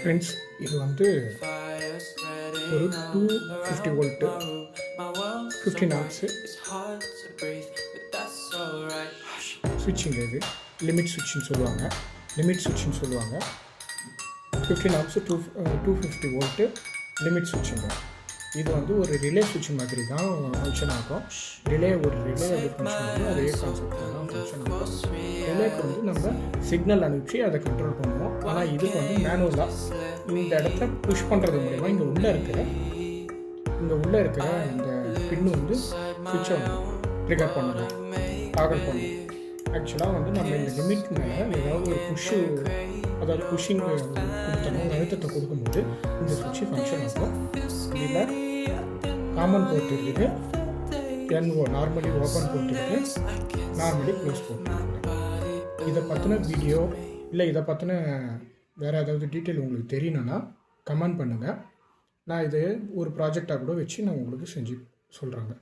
Friends, இது வந்து ஒரு 250 வோல்ட்டு 15 ஆம்ப்ஸு ஸ்விட்சிங். இது லிமிட் ஸ்விட்ச்னு சொல்லுவாங்க. 15 ஆம்ப்ஸு 250 வோல்ட்டு லிமிட் ஸ்விட்சிங்க. இது வந்து ஒரு ரிலே சுவிட்ச் மாதிரி தான் ஃபங்க்ஷன் ஆகும். ரிலே எப்படி ஃபங்க்ஷன் ஆகும் அதே கான்செப்ட் தான் ஃபங்க்ஷன் ஆகும். ரிலேக்கு வந்து நம்ம சிக்னல் அனுப்பிச்சு அதை கண்ட்ரோல் பண்ணுவோம். ஆனால் இதுக்கு வந்து மேனுவலாக இந்த இடத்த புஷ் பண்ணுறது மூலிமா இங்கே உள்ளே இருக்கிற இந்த பின்னு வந்து சுவிட்சை வந்து ட்ரிகர் பண்ணலாம், டாகல் பண்ணலாம். ஆக்சுவலாக வந்து நம்ம இந்த லிமிட் மேலே ஏதாவது ஒரு புஷ்ஷிங் கொடுத்தணும், அழுத்தத்தை கொடுக்கும்போது இந்த சுவிட்சு ஃபங்க்ஷன் ஆகும். இதில் காமன் போர்ட் இருக்குது, NO நார்மலி ஓப்பன் போர்ட் இருக்குது, நார்மலி க்ளோஸ் போர்ட் இருக்குது. இதை பற்றின வீடியோ இல்லை இதை பற்றின வேறு ஏதாவது டீட்டெயில் உங்களுக்கு தெரியணுன்னா கமெண்ட் பண்ணுங்கள். நான் இது ஒரு ப்ராஜெக்டாக கூட வச்சு நான் உங்களுக்கு செஞ்சு சொல்கிறேங்க.